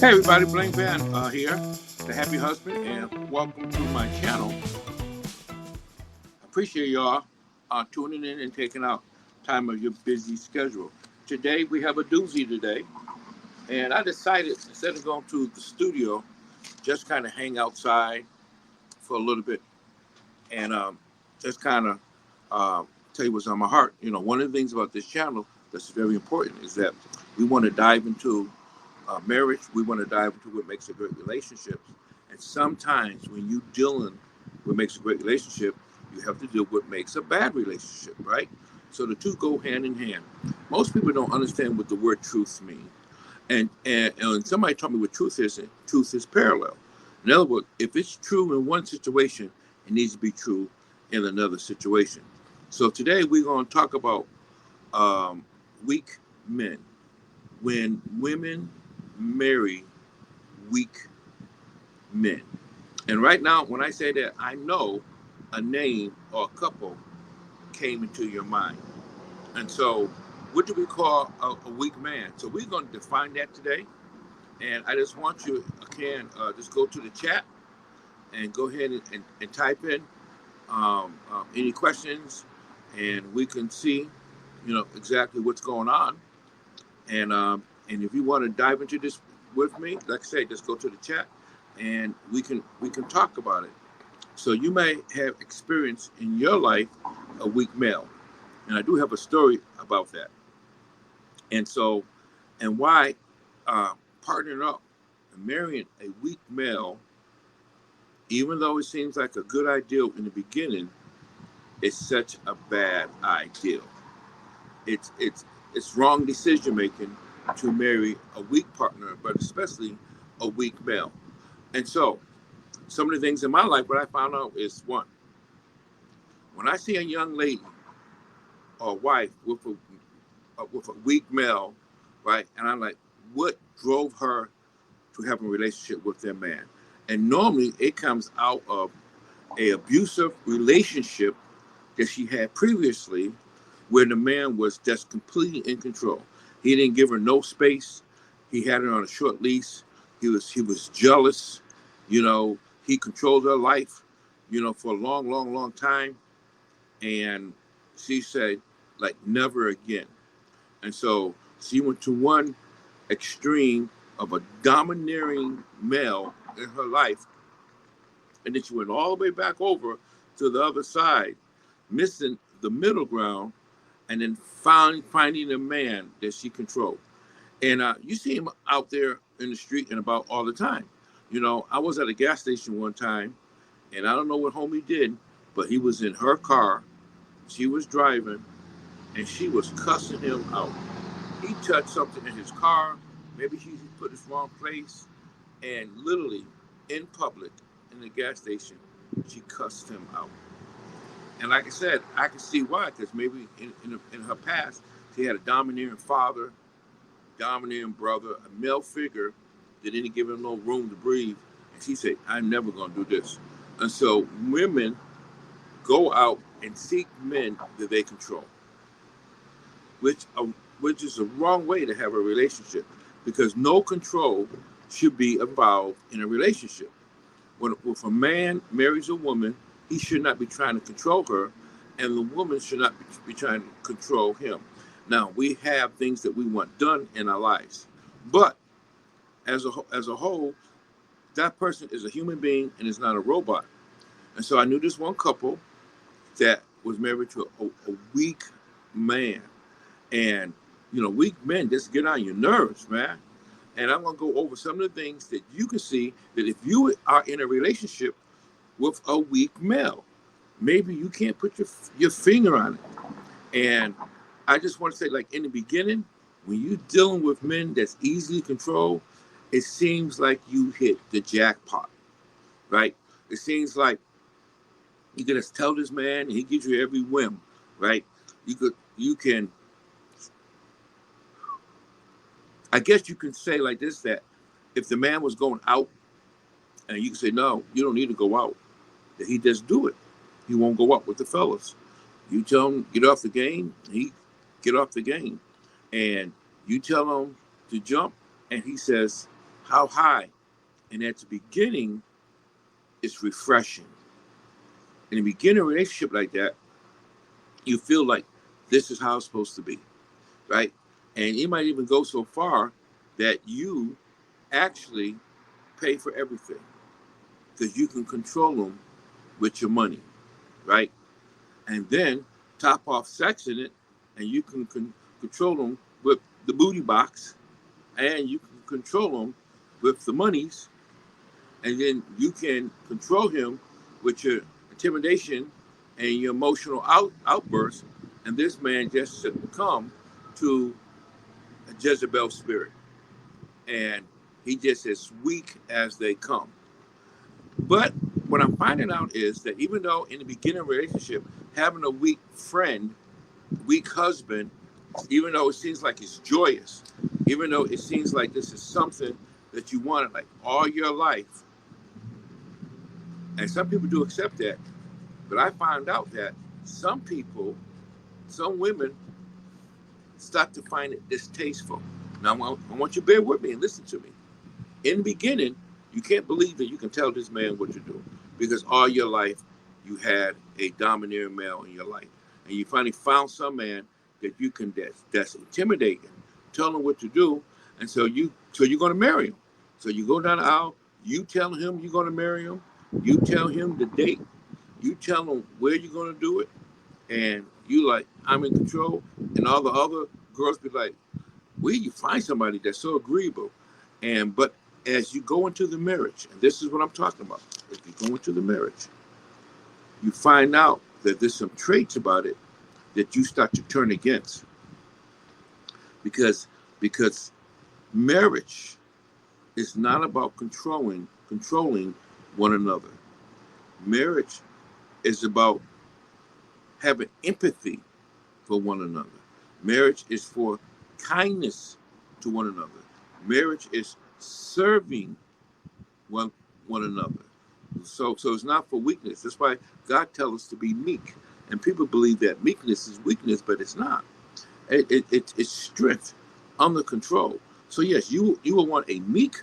Hey everybody, Blaine Van here, the happy husband, and welcome to my channel. Appreciate y'all tuning in and taking out time of your busy schedule. Today we have a doozy today, and I decided instead of going to the studio, just kind of hang outside for a little bit and just kind of tell you what's on my heart. You know, one of the things about this channel that's very important is that we want to dive into marriage. We want to dive into what makes a great relationship. And sometimes when you're dealing with what makes a great relationship, you have to deal with what makes a bad relationship, right? So the two go hand in hand. Most people don't understand what the word truth means. And somebody told me what truth is, and truth is parallel. In other words, if it's true in one situation, it needs to be true in another situation. So today we're going to talk about weak men. When women marry weak men. And right now, when I say that, I know a name or a couple came into your mind. And so, what do we call a weak man? So, we're going to define that today. And I just want you, again, just go to the chat and go ahead and type in any questions, and we can see, exactly what's going on. And if you want to dive into this with me, like I say, just go to the chat, and we can talk about it. So you may have experienced in your life a weak male, and I do have a story about that. And so, and why partnering up and marrying a weak male, even though it seems like a good idea in the beginning, is such a bad idea. It's wrong decision making to marry a weak partner, but especially a weak male. And so, some of the things in my life, what I found out is one, when I see a young lady or wife with a weak male, right, and I'm like, what drove her to have a relationship with their man? And normally it comes out of a abusive relationship that she had previously, where the man was just completely in control. He didn't give her no space. He had her on a short leash. He was jealous. He controlled her life, for a long, long, long time. And she said, like, never again. And so she went to one extreme of a domineering male in her life, and then she went all the way back over to the other side, missing the middle ground, and then finding a man that she controlled. And you see him out there in the street and about all the time. I was at a gas station one time, and I don't know what homie did, but he was in her car. She was driving, and she was cussing him out. He touched something in his car. Maybe he put his wrong place, and literally in public, in the gas station, she cussed him out. And like I said, I can see why, because maybe in her past, she had a domineering father, domineering brother, a male figure that didn't give him no room to breathe. And she said, I'm never going to do this. And so women go out and seek men that they control, which, which is a wrong way to have a relationship, because no control should be involved in a relationship. If a man marries a woman, he should not be trying to control her, and the woman should not be trying to control him. Now, we have things that we want done in our lives, but as a whole, that person is a human being and is not a robot. And so I knew this one couple that was married to a weak man. And, weak men just get on your nerves, man. And I'm going to go over some of the things that you can see that if you are in a relationship with a weak male, maybe you can't put your finger on it. And I just want to say, like in the beginning, when you're dealing with men that's easily controlled, it seems like you hit the jackpot, right? It seems like you're going to tell this man and he gives you every whim, right? You can, I guess you can say like this, that if the man was going out, and you can say, no, you don't need to go out, that he just do it. He won't go out with the fellas. You tell him, get off the game, he get off the game. And you tell him to jump, and he says, how high. And at the beginning, it's refreshing. In the beginning of a relationship like that, you feel like this is how it's supposed to be, right? And it might even go so far that you actually pay for everything because you can control them with your money, right? And then top off sex in it, and you can control them with the booty box, and you can control them with the monies, and then you can control him with your intimidation and your emotional outbursts, and this man just succumb to a Jezebel spirit, and he just as weak as they come. But what I'm finding out is that even though in the beginning of a relationship, having a weak friend, weak husband, even though it seems like it's joyous, even though it seems like this is something that you wanted like all your life, and some people do accept that, but I found out that some people, some women, start to find it distasteful. Now, I want you to bear with me and listen to me. In the beginning, you can't believe that you can tell this man what to do because all your life you had a domineering male in your life. And you finally found some man that you can that's intimidating, tell him what to do, and so you're going to marry him. So you go down the aisle, you tell him you're going to marry him, you tell him the date, you tell him where you're going to do it, and you like, I'm in control, and all the other girls be like, where you find somebody that's so agreeable? But as you go into the marriage, and this is what I'm talking about, if you go into the marriage, you find out that there's some traits about it that you start to turn against. Because marriage is not about controlling one another. Marriage is about having empathy for one another. Marriage is for kindness to one another. Marriage is serving one another. So it's not for weakness. That's why God tells us to be meek. And people believe that meekness is weakness, but it's not. It's strength under control. So yes, you will want a meek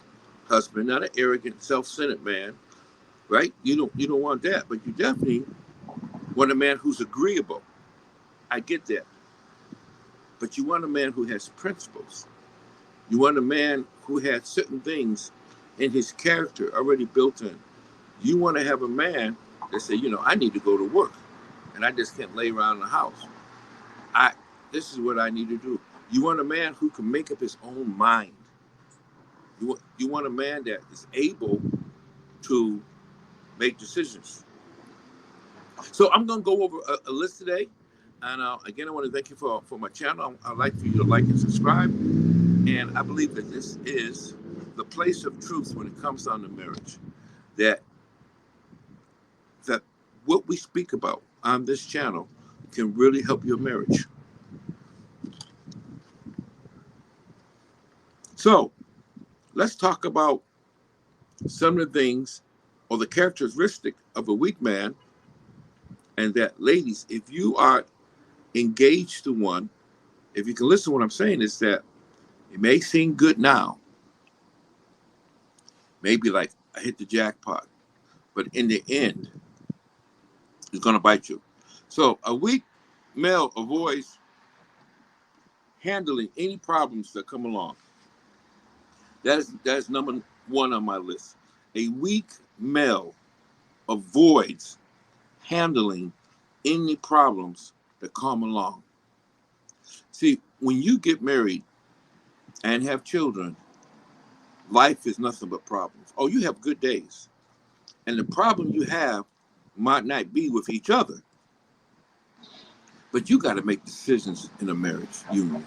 husband, not an arrogant, self-centered man, right? You don't want that, but you definitely want a man who's agreeable. I get that. But you want a man who has principles. You want a man who has certain things in his character already built in. You want to have a man that say, I need to go to work and I just can't lay around the house. This is what I need to do. You want a man who can make up his own mind. You want a man that is able to make decisions. So I'm going to go over a list today. And again, I want to thank you for my channel. I'd like for you to like and subscribe. And I believe that this is the place of truth when it comes down to marriage. That what we speak about on this channel can really help your marriage. So let's talk about some of the things or the characteristic of a weak man. And that, ladies, if you are engaged to one, if you can listen to what I'm saying, is that it may seem good now. Maybe like I hit the jackpot. But in the end, it's going to bite you. So a weak male avoids handling any problems that come along. That is number one on my list. A weak male avoids handling any problems that come along. See, when you get married and have children, life is nothing but problems. Oh, you have good days. And the problem you have might not be with each other. But you got to make decisions in a marriage union.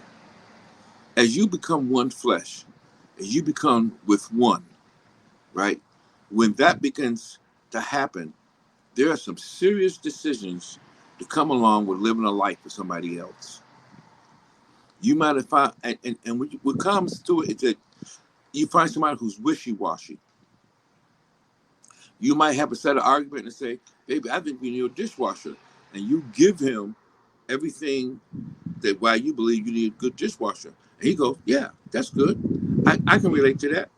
As you become one flesh, as you become with one, right? When that begins to happen, there are some serious decisions to come along with living a life with somebody else. You might have found, and what comes to it is that you find somebody who's wishy-washy. You might have a set of argument and say, baby, I think we need a dishwasher. And you give him everything that why you believe you need a good dishwasher. And he goes, yeah, that's good. I can relate to that.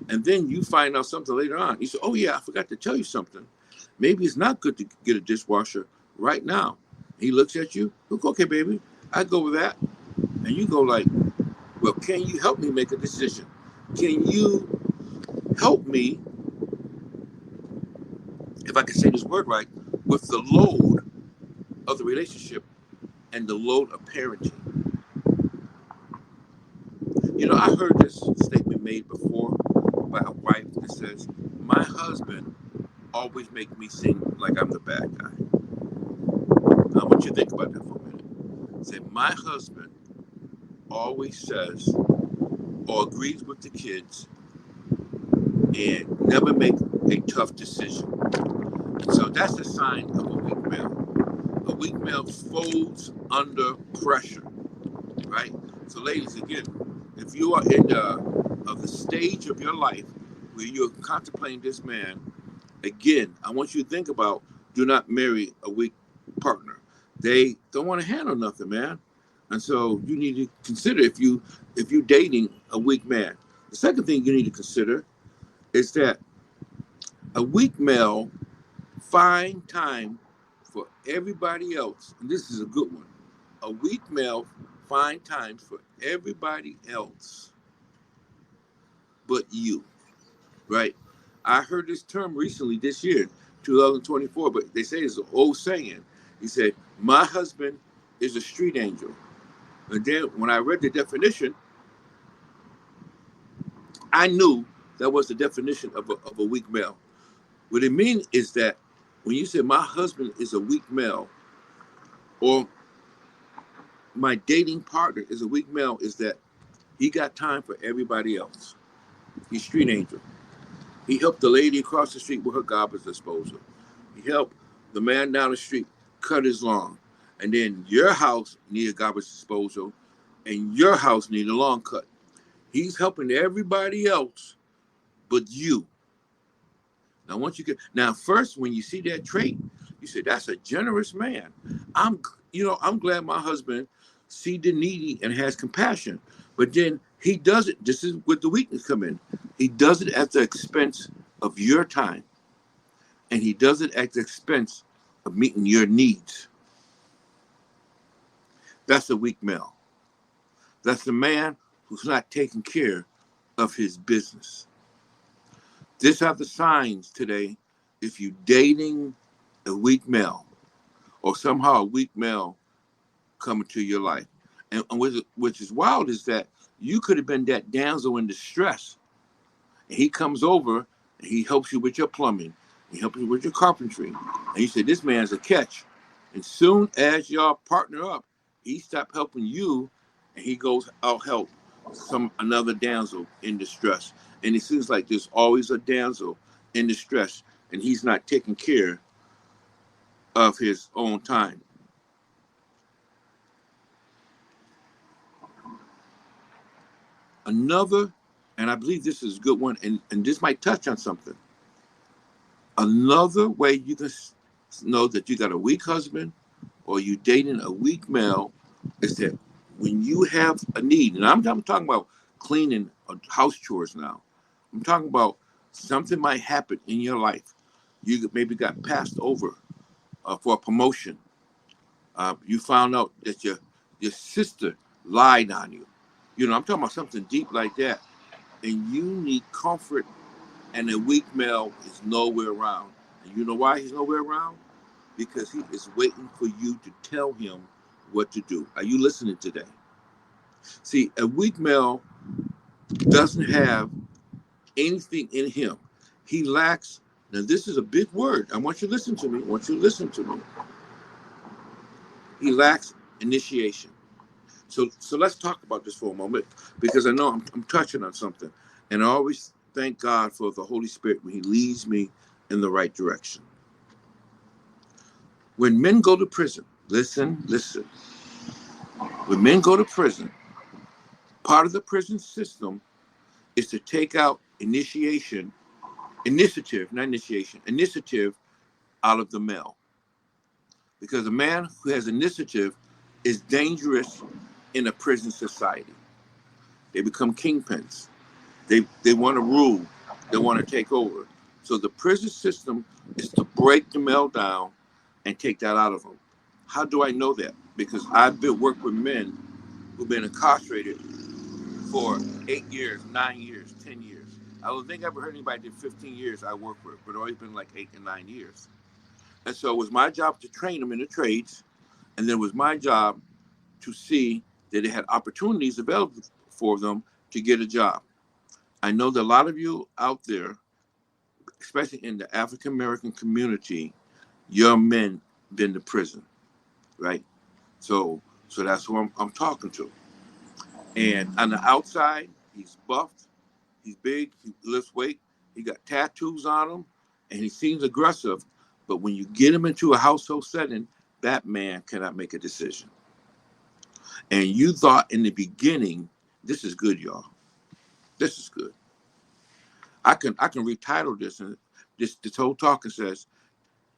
And then you find out something later on. You say, oh yeah, I forgot to tell you something. Maybe it's not good to get a dishwasher right now. He looks at you, look, okay, baby, I go with that. And you go like, well, can you help me make a decision? Can you help me, if I can say this word right, with the load of the relationship and the load of parenting? You know, I heard this statement made before by a wife that says, my husband always make me seem like I'm the bad guy. I want you to think about that for a minute. Say, my husband always says or agrees with the kids and never make a tough decision. And so that's a sign of a weak male. A weak male folds under pressure, right? So ladies, again, if you are in the stage of your life where you're contemplating this man, again, I want you to think about, do not marry a weak partner. They don't want to handle nothing, man. And so you need to consider if you're dating a weak man. The second thing you need to consider is that a weak male find time for everybody else. And this is a good one. A weak male find time for everybody else but you, right? I heard this term recently this year, 2024, but they say it's an old saying. He said, my husband is a street angel. And then when I read the definition, I knew that was the definition of a weak male. What it means is that when you say my husband is a weak male, or my dating partner is a weak male, is that he got time for everybody else. He's street angel. He helped the lady across the street with her garbage disposal. He helped the man down the street cut his lawn. And then your house needed garbage disposal and your house needed a lawn cut. He's helping everybody else but you. Now, once you get first, when you see that trait, you say that's a generous man. I'm glad my husband see the needy and has compassion. But then he does it. This is where the weakness come in. He does it at the expense of your time, and he does it at the expense of meeting your needs. That's a weak male. That's the man who's not taking care of his business. These are the signs today if you're dating a weak male or somehow a weak male coming to your life. And which is wild is that you could have been that damsel in distress. And he comes over and he helps you with your plumbing. He helps you with your carpentry. And you say, this man's a catch. And soon as y'all partner up, he stopped helping you and he goes out help another damsel in distress. And it seems like there's always a damsel in distress and he's not taking care of his own time. Another, and I believe this is a good one, and this might touch on something. Another way you can know that you got a weak husband or you dating a weak male is that when you have a need, and I'm talking about cleaning house chores now. I'm talking about something might happen in your life. You maybe got passed over for a promotion. You found out that your sister lied on you. You know, I'm talking about something deep like that. And you need comfort, and a weak male is nowhere around. And you know why he's nowhere around? Because he is waiting for you to tell him what to do. Are you listening today? See, a weak male doesn't have anything in him. He lacks, now this is a big word. I want you to listen to me. He lacks initiation. So let's talk about this for a moment, because I know I'm touching on something. And I always thank God for the Holy Spirit when he leads me in the right direction. When men go to prison, listen. When men go to prison, part of the prison system is to take out initiative out of the male. Because a man who has initiative is dangerous in a prison society. They become kingpins. They want to rule. They want to take over. So the prison system is to break the male down and take that out of them. How do I know that? Because I've been worked with men who've been incarcerated for 8 years, 9 years, 10 years. I don't think I ever heard anybody did 15 years I worked with, but it's always been like 8 and 9 years. And so it was my job to train them in the trades, and then it was my job to see that they had opportunities available for them to get a job. I know that a lot of you out there, especially in the African American community, your men been to prison, right? So that's who I'm talking to. And on the outside, he's buffed, he's big, he lifts weight, he got tattoos on him, and he seems aggressive. But when you get him into a household setting, that man cannot make a decision. And you thought in the beginning, this is good, y'all. This is good. I can retitle this, and this whole talk says,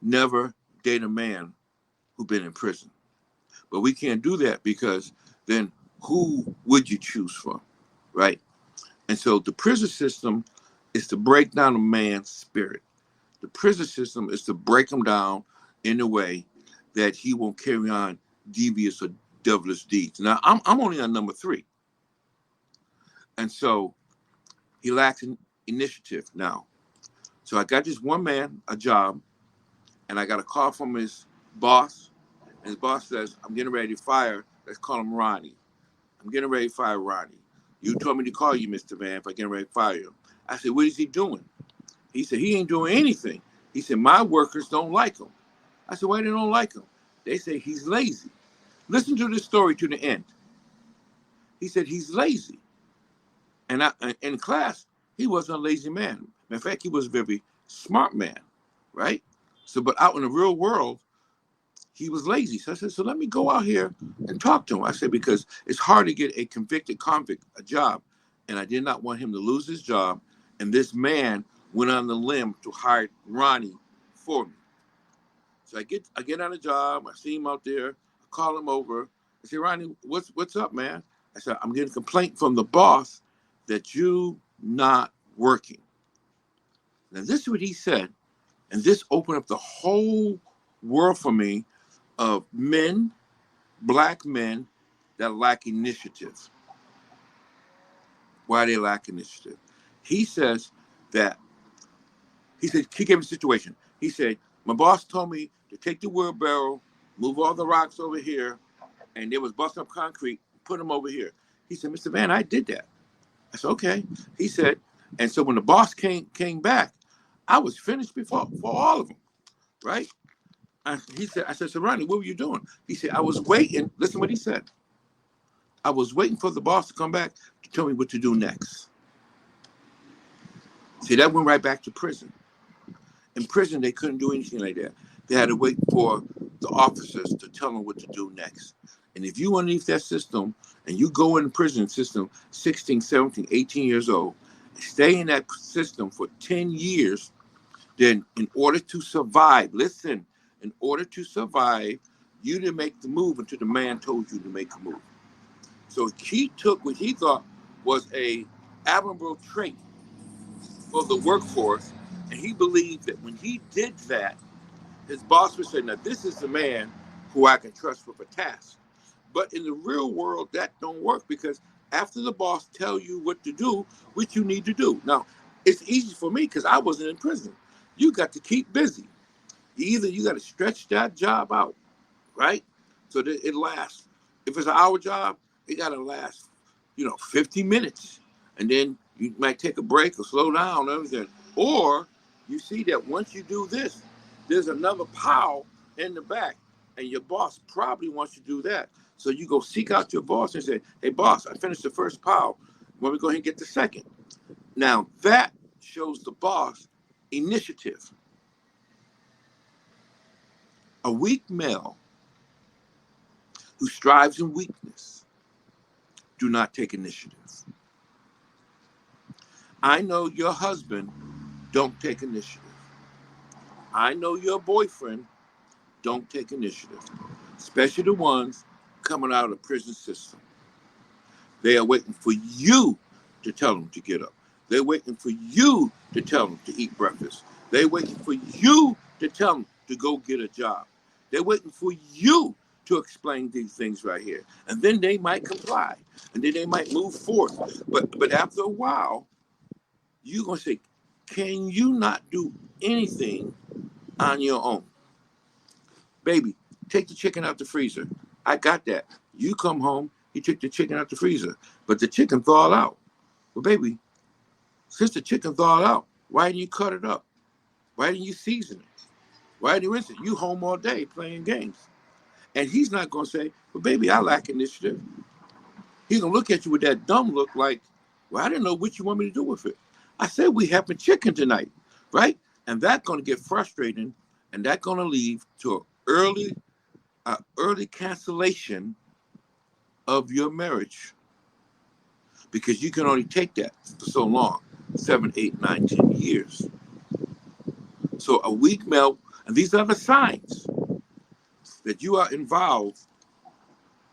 never date a man who's been in prison. But we can't do that, because then who would you choose from, right? And so the prison system is to break down a man's spirit. The prison system is to break him down in a way that he won't carry on devious or devilish deeds. Now, I'm only on number 3. And so he lacks initiative now. So I got this one man a job, and I got a call from his boss. And his boss says, I'm getting ready to fire, let's call him Ronnie. I'm getting ready to fire Ronnie. You told me to call you, Mr. Van, if I get ready to fire him. I said, what is he doing? He said, he ain't doing anything. He said, my workers don't like him. I said, why they don't like him? They say he's lazy. Listen to this story to the end. He said he's lazy. And in class, he wasn't a lazy man. In fact, he was a very smart man, right? So, but out in the real world, he was lazy. So I said, so let me go out here and talk to him. I said, because it's hard to get a convicted convict a job. And I did not want him to lose his job. And this man went on the limb to hire Ronnie for me. So I get on the job. I see him out there. I call him over. I say, Ronnie, what's up, man? I said, I'm getting a complaint from the boss that you not working. Now, this is what he said. And this opened up the whole world for me of men, black men, that lack initiative. Why they lack initiative? He says that, he gave me a situation. He said, my boss told me to take the wheelbarrow, move all the rocks over here, and there was busting up concrete, put them over here. He said, Mr. Van, I did that. I said, okay. He said, and so when the boss came back, I was finished for all of them, right? I said, so Ronnie, what were you doing? He said, I was waiting. Listen what he said. I was waiting for the boss to come back to tell me what to do next. See, that went right back to prison. In prison, they couldn't do anything like that. They had to wait for the officers to tell them what to do next. And if you underneath that system and you go in the prison system 16, 17, 18 years old, stay in that system for 10 years, then in order to survive, listen, in order to survive, you didn't make the move until the man told you to make a move. So he took what he thought was a admirable trait for the workforce, and he believed that when he did that, his boss would say, now this is the man who I can trust with a task. But in the real world, that don't work, because after the boss tell you what to do, what you need to do. Now, it's easy for me because I wasn't in prison. You got to keep busy. Either you got to stretch that job out, right? So that it lasts. If it's an hour job, it got to last, 50 minutes. And then you might take a break or slow down and everything. Or you see that once you do this, there's another pile in the back, and your boss probably wants you to do that. So you go seek out your boss and say, hey, boss, I finished the first pile. Let me go ahead and get the second. Now, that shows the boss initiative. A weak male who strives in weakness do not take initiative. I know your husband don't take initiative. I know your boyfriend don't take initiative, especially the ones coming out of the prison system. They are waiting for you to tell them to get up. They're waiting for you to tell them to eat breakfast. They're waiting for you to tell them to go get a job. They're waiting for you to explain these things right here. And then they might comply. And then they might move forth. But after a while, you're going to say, can you not do anything on your own? Baby, take the chicken out the freezer. I got that. You come home, you took the chicken out the freezer. But the chicken thawed out. Well, baby, since the chicken thawed out, why didn't you cut it up? Why didn't you season it? Why didn't you rinse it? You home all day playing games. And he's not going to say, well, baby, I lack initiative. He's going to look at you with that dumb look like, well, I didn't know what you want me to do with it. I said we having chicken tonight, right? And that's going to get frustrating, and that's going to lead to an early cancellation of your marriage, because you can only take that for so long, 7, 8, 9, 10 years. So a weak male, and these are the signs that you are involved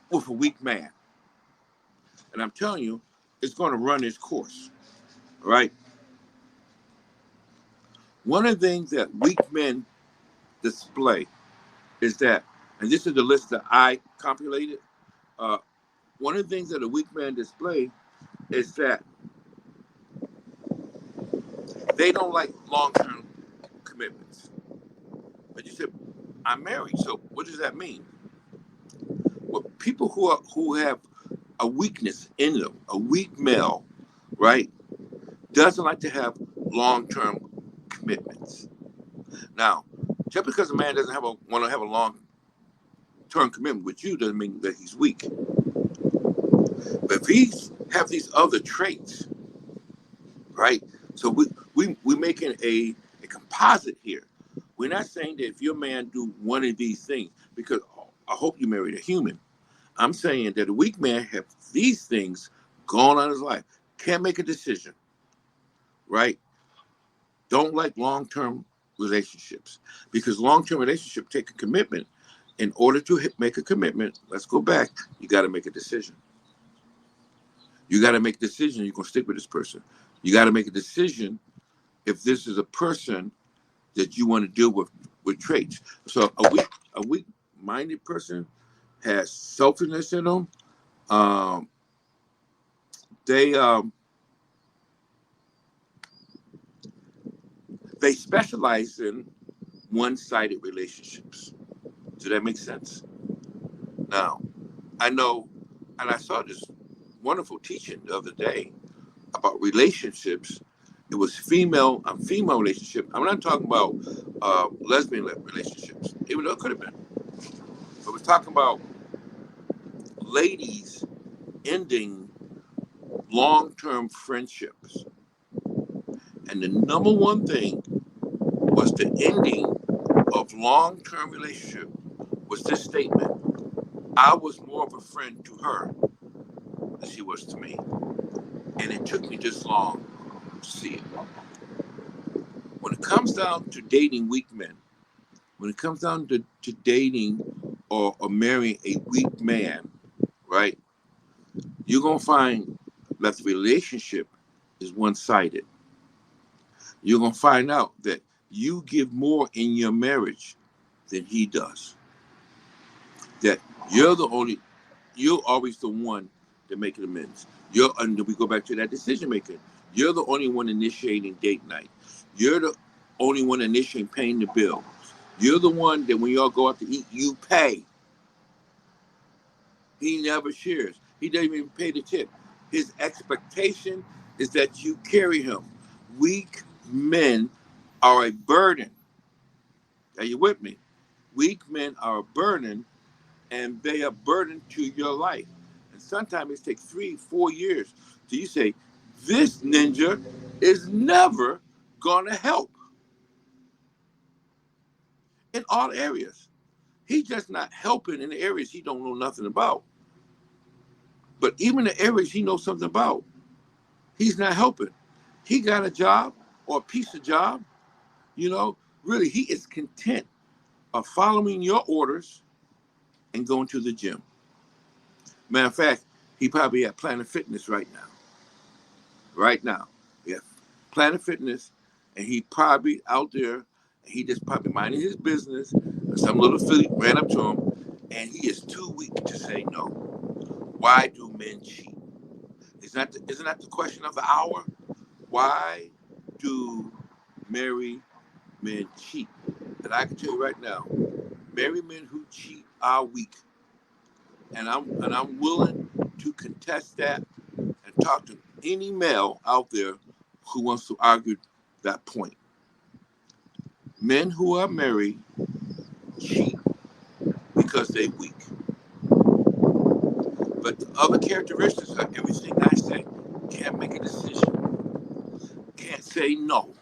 with a weak man. And I'm telling you, it's going to run its course, right? One of the things that weak men display is that, and this is the list that I compiled. One of the things that a weak man display is that they don't like long-term commitments. But you said, I'm married, so what does that mean? Well, people who have a weakness in them, a weak male, right, doesn't like to have long-term commitments. Now, just because a man doesn't want to have a long-term commitment with you doesn't mean that he's weak. But if he have these other traits, right? So we're making a composite here. We're not saying that if your man do one of these things, because I hope you married a human. I'm saying that a weak man have these things going on in his life. Can't make a decision, right? Don't like long-term relationships, because long-term relationship take a commitment. In order to make a commitment, let's go back, you got to make a decision. You got to make a decision you're going to stick with this person. You got to make a decision if this is a person that you want to deal with traits. So a weak-minded person has selfishness in them. They specialize in one-sided relationships. Does that make sense? Now, I know, and I saw this wonderful teaching the other day about relationships. It was female relationship. I'm not talking about lesbian relationships, even though it could have been. But we're talking about ladies ending long-term friendships. And the number one thing was the ending of long-term relationship was this statement: I was more of a friend to her than she was to me. And it took me this long to see it. When it comes down to dating weak men, when it comes down to dating or marrying a weak man, right, you're going to find that the relationship is one-sided. You're going to find out that you give more in your marriage than he does. That you're always the one to make amends. And we go back to that decision making. You're the only one initiating date night. You're the only one initiating paying the bill. You're the one that when y'all go out to eat, you pay. He never shares. He doesn't even pay the tip. His expectation is that you carry him. Weak men are a burden. Are you with me? Weak men are a burden, and they are burden to your life. And sometimes it takes 3-4 years till you say, this ninja is never going to help in all areas. He's just not helping in the areas he don't know nothing about. But even the areas he knows something about, he's not helping. He got a job or a piece of job, really he is content of following your orders and going to the gym. Matter of fact, he probably at Planet Fitness right now. Right now. He at Planet Fitness, and he probably out there, and he just probably minding his business, and some little filly ran up to him, and he is too weak to say no. Why do men cheat? Isn't that the question of the hour? Why do married men cheat? And I can tell you right now, married men who cheat are weak. And I'm willing to contest that and talk to any male out there who wants to argue that point. Men who are married cheat because they're weak. But the other characteristics of everything I say, can't make a decision, can't say no.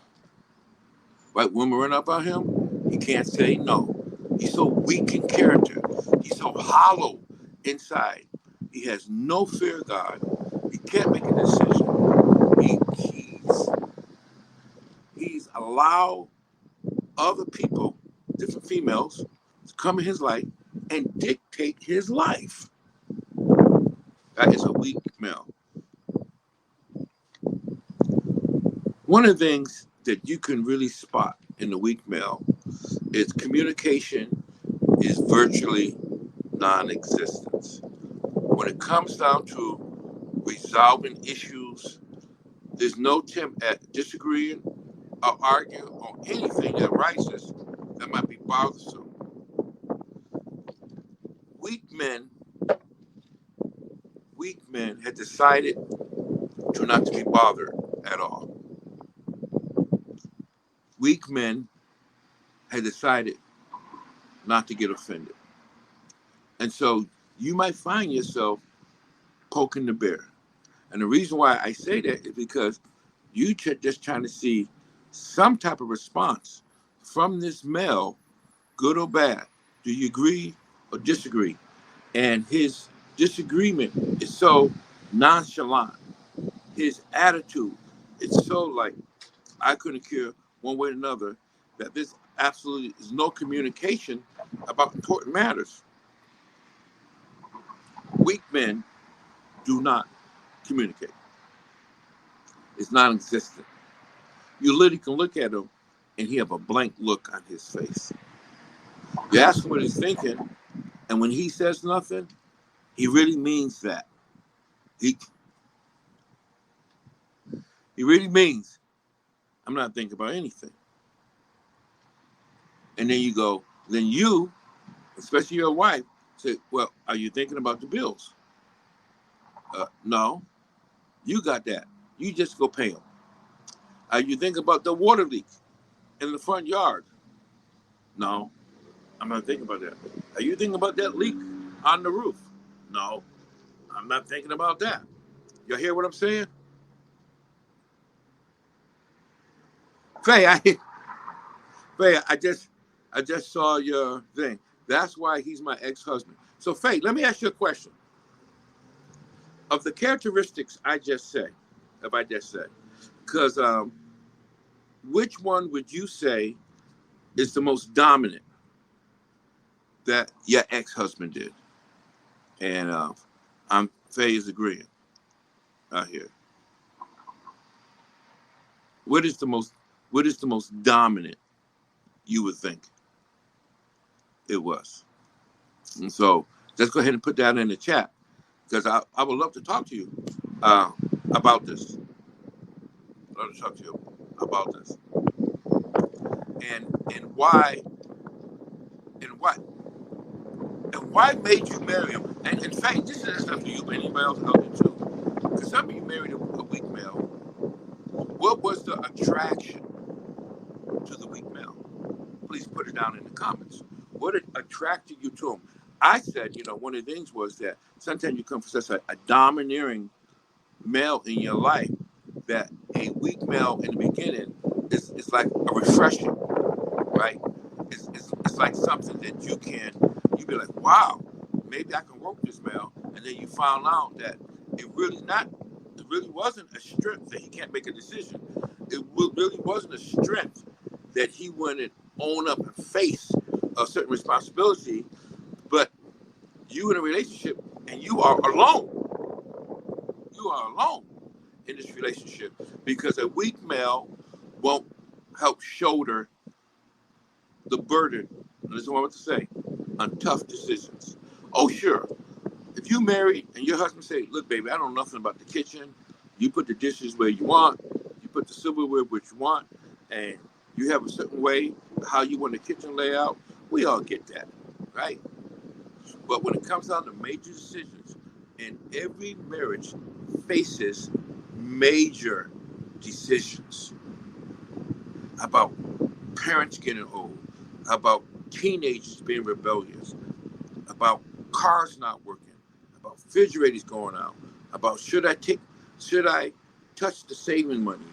Right? When we run up on him, he can't say no. He's so weak in character. He's so hollow inside. He has no fear of God. He can't make a decision. He's allowed other people, different females, to come in his life and dictate his life. That is a weak male. One of the things that you can really spot in the weak male is communication is virtually non-existent. When it comes down to resolving issues, there's no attempt at disagreeing or arguing on anything that arises that might be bothersome. Weak men had decided to not to be bothered at all. Weak men had decided not to get offended. And so you might find yourself poking the bear. And the reason why I say that is because you just trying to see some type of response from this male, good or bad. Do you agree or disagree? And his disagreement is so nonchalant. His attitude is so like, I couldn't care one way or another, that there's absolutely is no communication about important matters. Weak men do not communicate. It's non-existent. You literally can look at him and he have a blank look on his face. You ask him what he's thinking, and when he says nothing, he really means that. He really means, I'm not thinking about anything. And then you, especially your wife, say, well, are you thinking about the bills? No, you got that. You just go pay them. Are you thinking about the water leak in the front yard? No, I'm not thinking about that. Are you thinking about that leak on the roof? No, I'm not thinking about that. You hear what I'm saying? Faye, I just saw your thing. That's why he's my ex-husband. So Faye, let me ask you a question. Of the characteristics I just said, because which one would you say is the most dominant that your ex-husband did? And Faye is agreeing out here. What is the most dominant you would think it was? And so let's go ahead and put that in the chat, because I would love to talk to you about this. I'd love to talk to you about this. And why made you marry him? And in fact, this is stuff for you, but anybody else out there too. Because some of you married a weak male. What was the attraction to the weak male? Please put it down in the comments. What attracted you to him? I said, one of the things was that sometimes you come from such a domineering male in your life that a weak male in the beginning is like a refreshing, right? It's like something that you be like, wow, maybe I can work this male. And then you found out that it really wasn't a strength that he can't make a decision. It really wasn't a strength that he wouldn't own up and face a certain responsibility, but you in a relationship and you are alone. You are alone. in this relationship, because a weak male won't help shoulder the burden, and this is what I want to say, on tough decisions. Oh, sure. If you married and your husband say, look, baby, I don't know nothing about the kitchen. You put the dishes where you want. You put the silverware where you want. And you have a certain way how you want the kitchen layout. We all get that, right? But when it comes down to major decisions, and every marriage faces major decisions about parents getting old, about teenagers being rebellious, about cars not working, about refrigerators going out, about should I touch the saving money?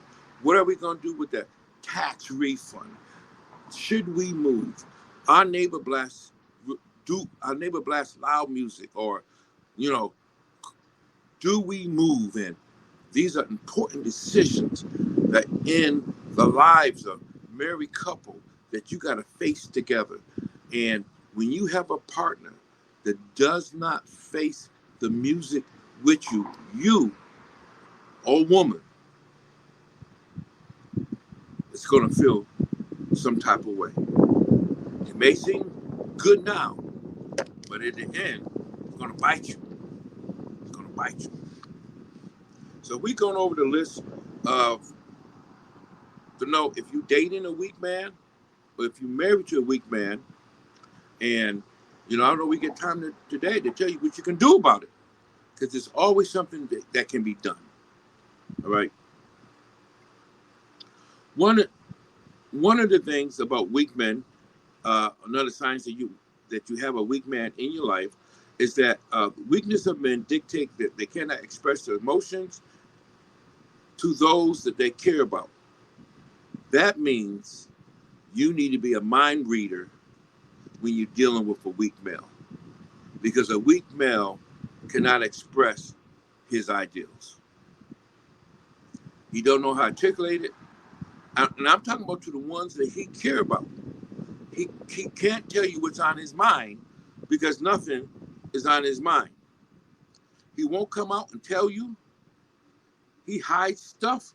What are we going to do with that tax refund? Should we move? Our neighbor blasts loud music, or do we move? And these are important decisions that in the lives of married couple that you got to face together. And when you have a partner that does not face the music with you or woman, it's going to feel some type of way. It may seem good now, but at the end, it's going to bite you. It's going to bite you. So we're going over the list of to know if you're dating a weak man, or if you're married to a weak man. And, I don't know, we get time today to tell you what you can do about it, because there's always something that can be done. All right. One of the things about weak men, another signs that you have a weak man in your life, is that weakness of men dictate that they cannot express their emotions to those that they care about. That means you need to be a mind reader when you're dealing with a weak male, because a weak male cannot express his ideals. He don't know how to articulate it. And I'm talking about to the ones that he care about. He can't tell you what's on his mind, because nothing is on his mind. He won't come out and tell you. He hides stuff.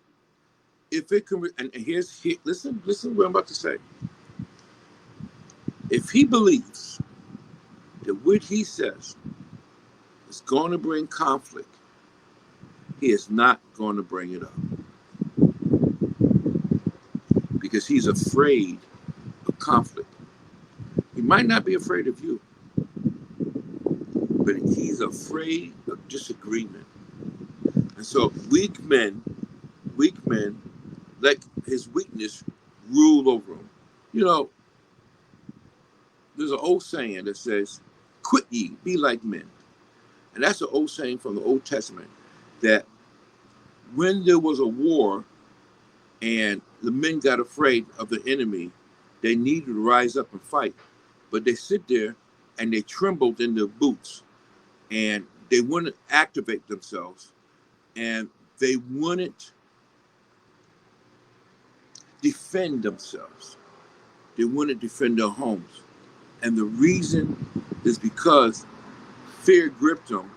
If it can, listen what I'm about to say. If he believes that what he says is going to bring conflict, he is not going to bring it up, because he's afraid of conflict. He might not be afraid of you, but he's afraid of disagreement. And so weak men let his weakness rule over him. There's an old saying that says, quit ye, be like men. And that's an old saying from the Old Testament, that when there was a war and the men got afraid of the enemy, they needed to rise up and fight. But they sit there and they trembled in their boots, and they wouldn't activate themselves, and they wouldn't defend themselves. They wouldn't defend their homes. And the reason is because fear gripped them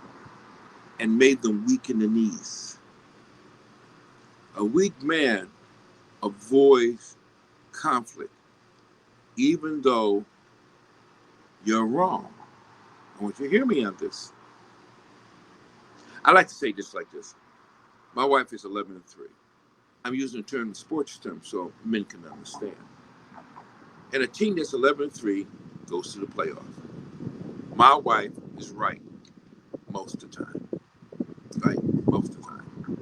and made them weak in the knees. A weak man avoids conflict, even though you're wrong. I want you to hear me on this. I like to say this like this. My wife is 11-3. I'm using the term, sports term, so men can understand. And a team that's 11-3 goes to the playoff. My wife is right most of the time. Right? Most of the time.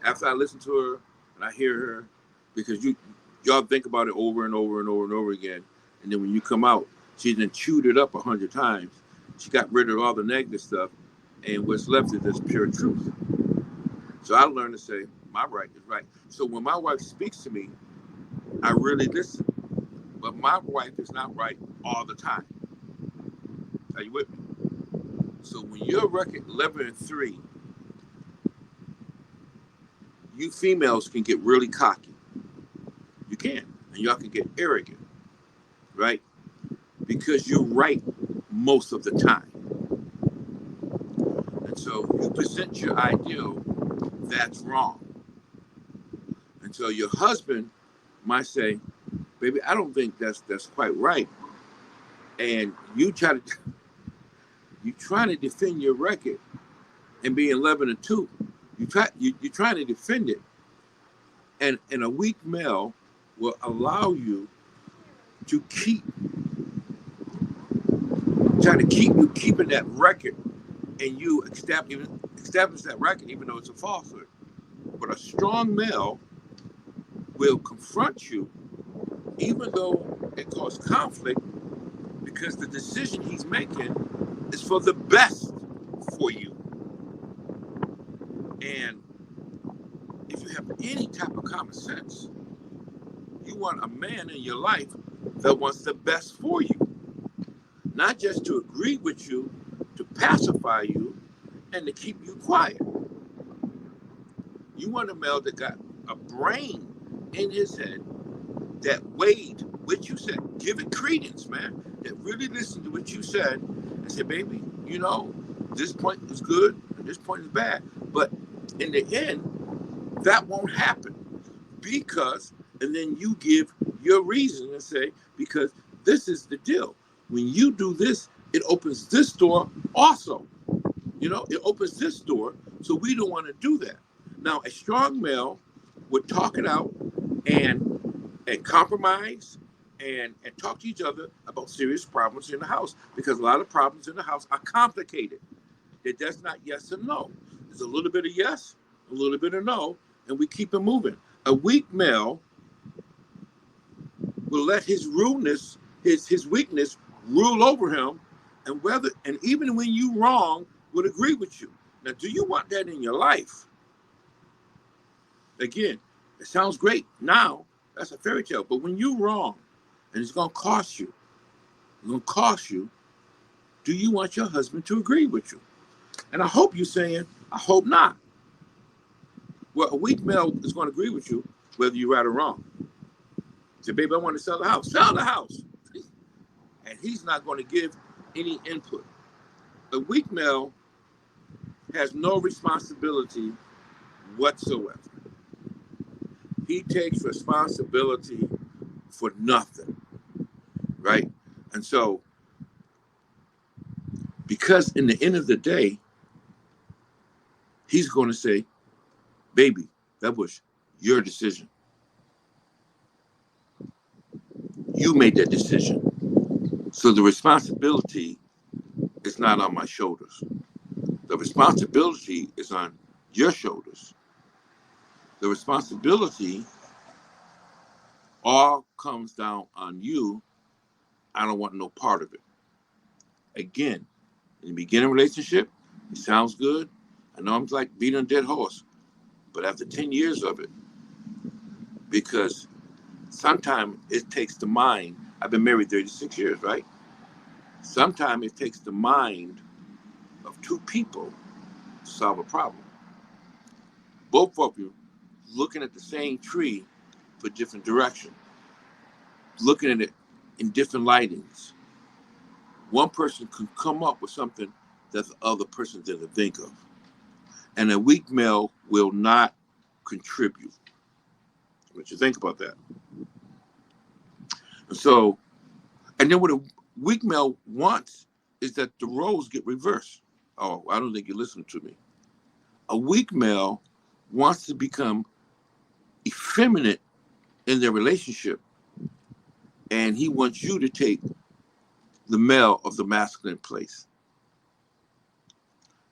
After I listen to her and I hear her, because y'all think about it over and over and over and over again, and then when you come out, she's been chewed it up 100 times. She got rid of all the negative stuff, and what's left is just pure truth. So I learned to say, my right is right. So when my wife speaks to me, I really listen. But my wife is not right all the time. Are you with me? So when you're record 11-3, you females can get really cocky. You can. And y'all can get arrogant. Right? Because you're right most of the time. And so you present your ideal, that's wrong. And so your husband might say, baby, I don't think that's quite right. And you trying to defend your record and be 11-2. You're trying to defend it. And a weak male will allow you to try to keep you keeping that record, and you establish that record even though it's a falsehood. But a strong male will confront you even though it causes conflict, because the decision he's making is for the best for you. And if you have any type of common sense, you want a man in your life that wants the best for you, not just to agree with you, to pacify you, and to keep you quiet. You want a male that got a brain in his head that weighed what you said. Give it credence, man. That really listened to what you said and said, baby, this point is good and this point is bad. But in the end, that won't happen and then you give your reason and say, because this is the deal. When you do this, it opens this door also. It opens this door, so we don't want to do that. Now, a strong male would talk it out and compromise and talk to each other about serious problems in the house, because a lot of problems in the house are complicated. It does not yes and no. There's a little bit of yes, a little bit of no, and we keep it moving. A weak male will let his rudeness, his weakness rule over him, and even when you wrong, would agree with you. Now, do you want that in your life? Again, it sounds great now. That's a fairy tale. But when you're wrong, and it's going to cost you, do you want your husband to agree with you? And I hope you're saying, I hope not. Well, a weak male is going to agree with you, whether you're right or wrong. Say, baby, I want to sell the house. Sell the house. And he's not going to give any input. A weak male has no responsibility whatsoever. He takes responsibility for nothing, right? And so, because in the end of the day, he's going to say, baby, that was your decision. You made that decision. So the responsibility is not on my shoulders. The responsibility is on your shoulders. The responsibility all comes down on you. I don't want no part of it. Again, in the beginning relationship, it sounds good. I know I'm like beating a dead horse, but after 10 years of it, because sometimes it takes the mind. I've been married 36 years, right? Sometimes it takes the mind of two people to solve a problem. Both of you looking at the same tree for different direction, looking at it in different lightings. One person can come up with something that the other person didn't think of. And a weak male will not contribute. What you think about that? And then what a weak male wants is that the roles get reversed. Oh, I don't think you're listening to me. A weak male wants to become effeminate in their relationship, and he wants you to take the male of the masculine place.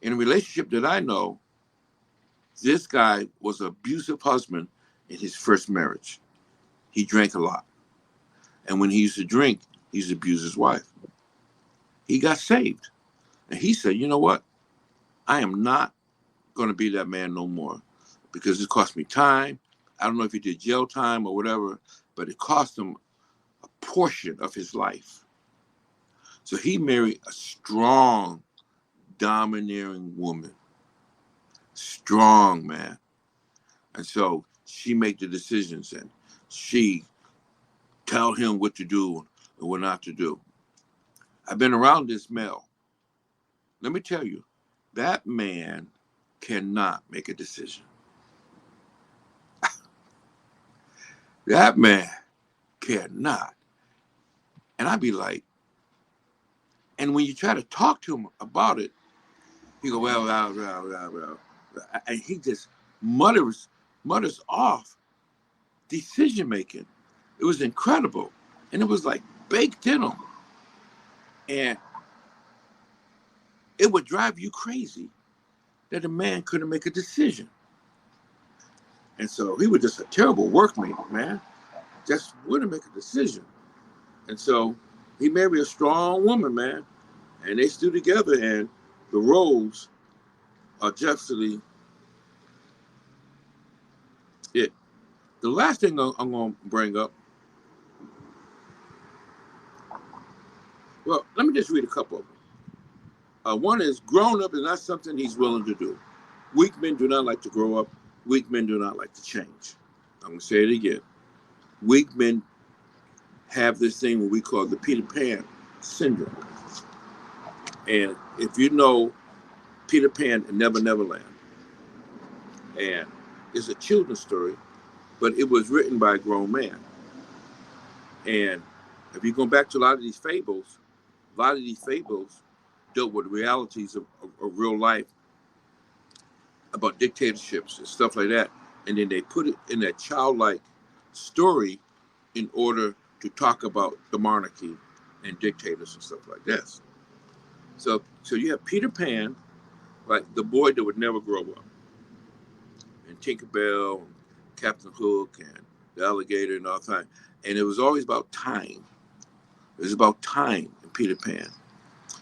In a relationship that I know, this guy was an abusive husband in his first marriage. He drank a lot. And when he used to drink, he used to abuse his wife. He got saved. And he said, you know what? I am not going to be that man no more, because it cost me time. I don't know if he did jail time or whatever, but it cost him a portion of his life. So he married a strong, domineering woman. Strong, man. And so she made the decisions, and she tell him what to do and what not to do. I've been around this male. Let me tell you, that man cannot make a decision. That man cared not. And I'd be like, and when you try to talk to him about it, he go, well. And he just mutters off decision making. It was incredible. And it was like baked in him. And it would drive you crazy that a man couldn't make a decision. And so he was just a terrible workmate, man. Just wouldn't make a decision. And so he married a strong woman, man. And they stood together, and the roles are justly it. The last thing I'm going to bring up, well, let me just read a couple of them. One is, grown up is not something he's willing to do. Weak men do not like to grow up. Weak men do not like to change. I'm going to say it again. Weak men have this thing what we call the Peter Pan syndrome. And if you know Peter Pan and Never Never Land, and it's a children's story, but it was written by a grown man. And if you go back to a lot of these fables dealt with realities of real life, about dictatorships and stuff like that. And then they put it in that childlike story in order to talk about the monarchy and dictators and stuff like this. So you have Peter Pan, like the boy that would never grow up, and Tinkerbell, and Captain Hook, and the alligator, and all that. And it was always about time. It was about time in Peter Pan.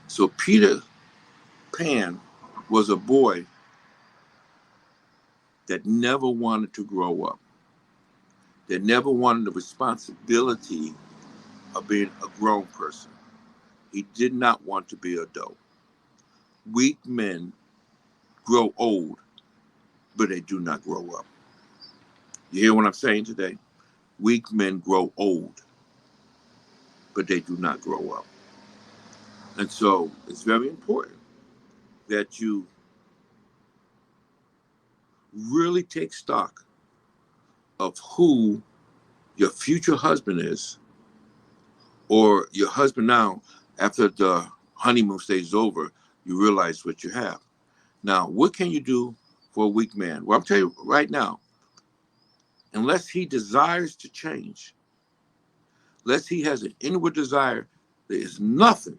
So Peter Pan was a boy that never wanted to grow up, that never wanted the responsibility of being a grown person. He did not want to be an adult. Weak men grow old, but they do not grow up. You hear what I'm saying today? Weak men grow old, but they do not grow up. And so it's very important that you really take stock of who your future husband is, or your husband now. After the honeymoon stage is over, you realize what you have. Now, what can you do for a weak man? Well, I'm telling you right now, unless he desires to change, unless he has an inward desire, there is nothing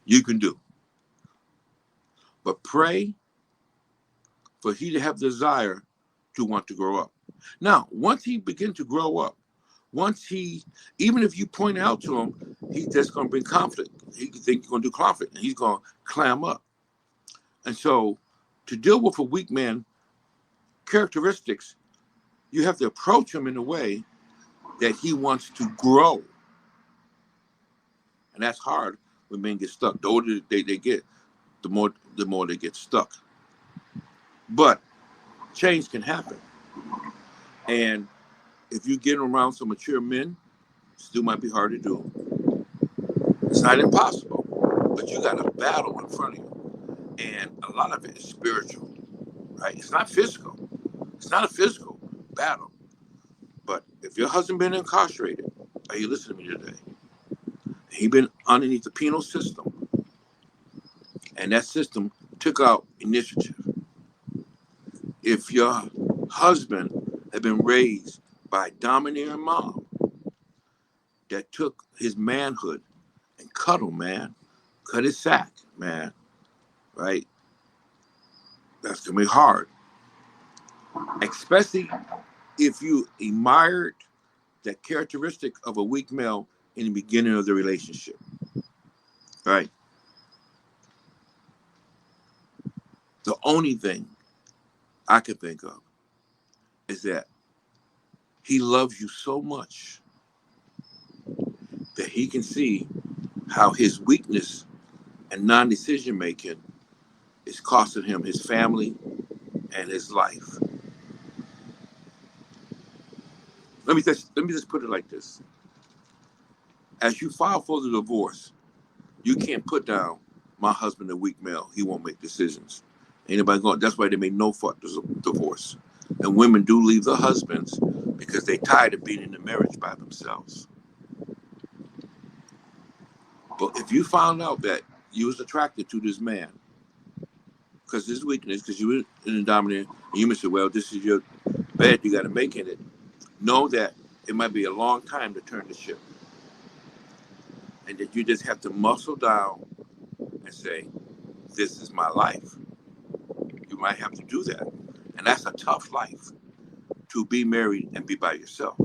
you can do but pray for he to have desire to want to grow up. Now, once he begins to grow up, even if you point out to him, he's just going to bring conflict. He think you're going to do conflict, and he's going to clam up. And so, to deal with a weak man characteristics, you have to approach him in a way that he wants to grow. And that's hard when men get stuck. The older they get, the more they get stuck. But change can happen. And if you get around some mature men, it still might be hard to do. It's not impossible, but you got a battle in front of you. And a lot of it is spiritual, right? It's not physical. It's not a physical battle. But if your husband been incarcerated, are you listening to me today? He been underneath the penal system, and that system took out initiative. If your husband had been raised by a domineering mom that took his manhood and cut him, man, cut his sack, man, right? That's gonna be hard, especially if you admired that characteristic of a weak male in the beginning of the relationship, right? The only thing I can think of is that he loves you so much that he can see how his weakness and non-decision making is costing him his family and his life. Let me just put it like this. As you file for the divorce, you can't put down my husband a weak male. He won't make decisions. Anybody going? That's why they make no fault divorce. And women do leave their husbands because they tired of being in the marriage by themselves. But if you found out that you was attracted to this man because his weakness, because you were in the dominant, and you may say, well, this is your bed, you got to make it. Know that it might be a long time to turn the ship. And that you just have to muscle down and say, this is my life. You might have to do that. And that's a tough life, to be married and be by yourself,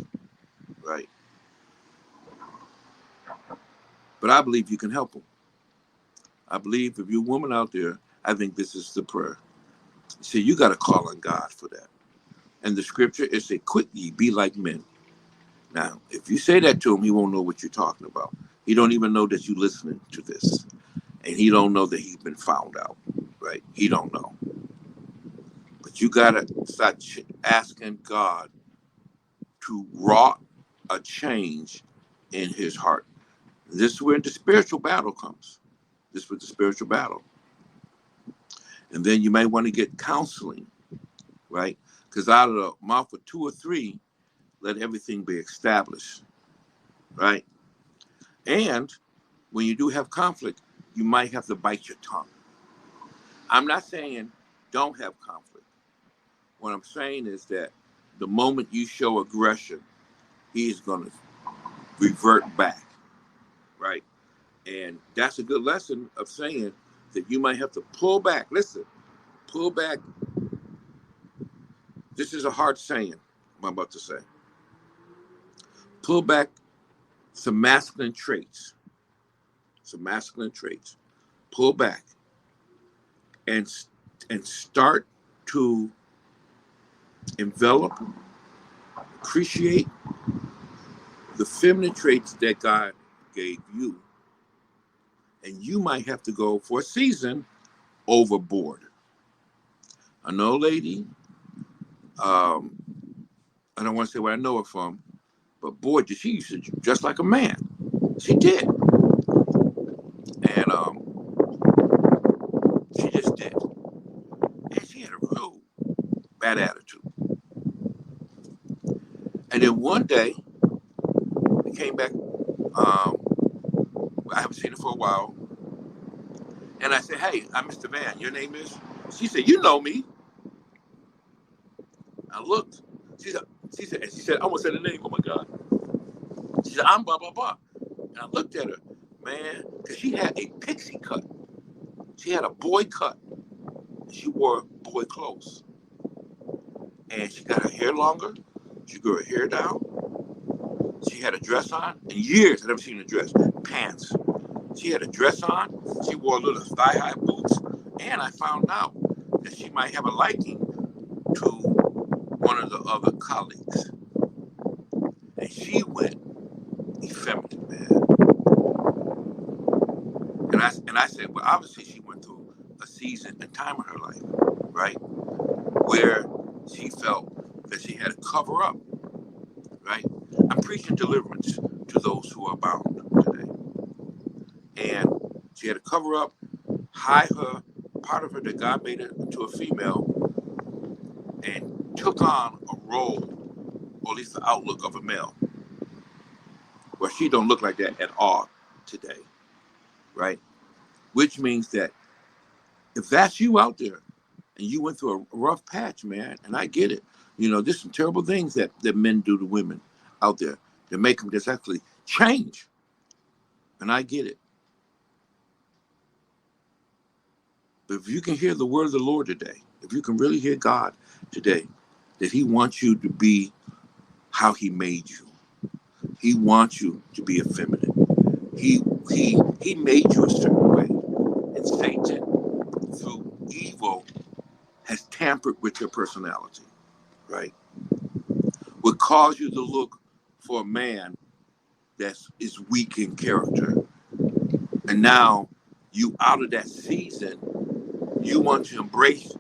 right? But I believe you can help them. I believe if you're a woman out there, I think this is the prayer. See, you got to call on God for that. And the scripture is say, quit ye, be like men. Now, if you say that to him, he won't know what you're talking about. He don't even know that you're listening to this. And he don't know that he's been found out, right? He don't know. But you got to start asking God to wrought a change in his heart. This is where the spiritual battle comes. This is where the spiritual battle. And then you might want to get counseling, right? Because out of the mouth of two or three, let everything be established, right? And when you do have conflict, you might have to bite your tongue. I'm not saying don't have conflict. What I'm saying is that the moment you show aggression, he's going to revert back, right? And that's a good lesson of saying that you might have to pull back. Listen, pull back. This is a hard saying, I'm about to say. Pull back some masculine traits. Pull back and start to envelop, appreciate the feminine traits that God gave you. And you might have to go for a season overboard. I know, lady, I don't want to say where I know her from, but boy, did she used to dress like a man. She did. And she just did. And she had a real bad attitude. And then one day, we came back. I haven't seen her for a while. And I said, hey, I'm Mr. Van. Your name is? She said, you know me. I looked. She said, I almost said the name. Oh my God. She said, I'm blah, blah, blah. And I looked at her, man, because she had a pixie cut. She had a boy cut. She wore boy clothes. And she got her hair longer. She grew her hair down. She had a dress on. In years, I've never seen a dress. Pants. She had a dress on. She wore little thigh-high boots. And I found out that she might have a liking to one of the other colleagues. And she went effeminate, man. And I said, well, obviously she went through a season and time in her life, right? Where she felt that she had to cover up, right? I'm preaching deliverance to those who are bound today. And she had to cover up, hide her, part of her that God made her into a female, and took on a role, or at least the outlook of a male. Well, she don't look like that at all today, right? Which means that if that's you out there and you went through a rough patch, man, and I get it, you know, there's some terrible things that men do to women out there that make them just actually change. And I get it. But if you can hear the word of the Lord today, if you can really hear God today, that he wants you to be how he made you. He wants you to be effeminate. He made you a certain way. And Satan, through evil, has tampered with your personality, right? Would cause you to look for a man that is weak in character. And now you out of that season, you want to embrace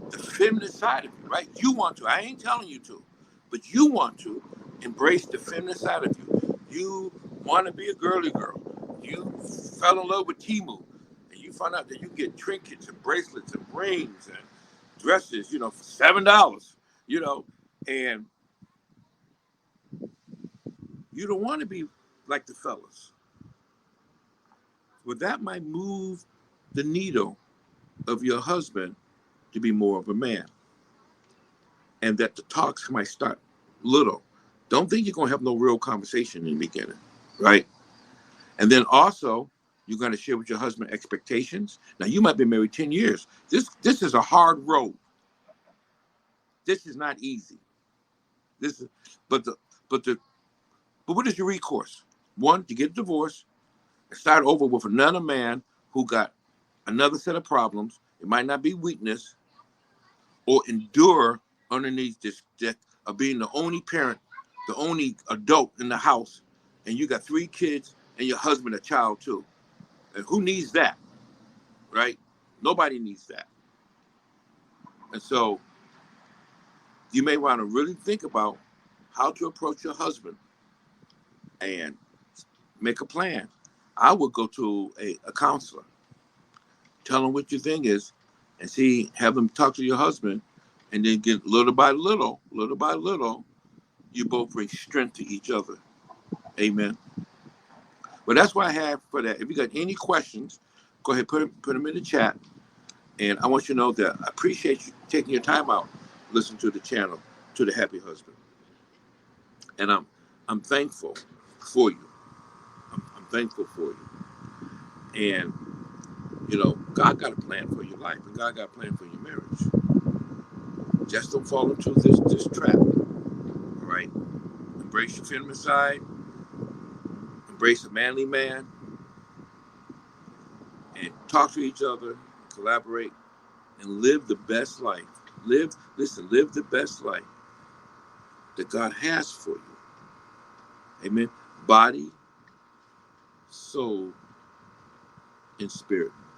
the feminine side of you, right? You want to. I ain't telling you to, but you want to embrace the feminine side of you. You want to be a girly girl. You fell in love with Temu, and you found out that you get trinkets and bracelets and rings and dresses, you know, for $7, you know, and You don't want to be like the fellas. Well, that might move the needle of your husband to be more of a man. And that the talks might start little. Don't think you're going to have no real conversation in the beginning, right? And then also, you're going to share with your husband expectations. Now, you might be married 10 years. This is a hard road. This is not easy. This is, but the, but the, but what is your recourse? One, to get a divorce and start over with another man who got another set of problems. It might not be weakness, or endure underneath this deck of being the only parent, the only adult in the house, and you got 3 kids and your husband a child too. And who needs that, right? Nobody needs that. And so you may want to really think about how to approach your husband and make a plan. I would go to a counselor, tell him what your thing is, and have them talk to your husband, and then get little by little, you both bring strength to each other. Amen. Well, that's what I have for that. If you got any questions, go ahead, put them in the chat. And I want you to know that I appreciate you taking your time out, listen to the channel, to the Happy Husband. And I'm thankful for you. I'm thankful for you. And God got a plan for your life, and God got a plan for your marriage. Just don't fall into this trap. All right. Embrace your feminine side. Embrace a manly man. And talk to each other, collaborate, and live the best life. Live the best life that God has for you. Amen. Body, soul, and spirit.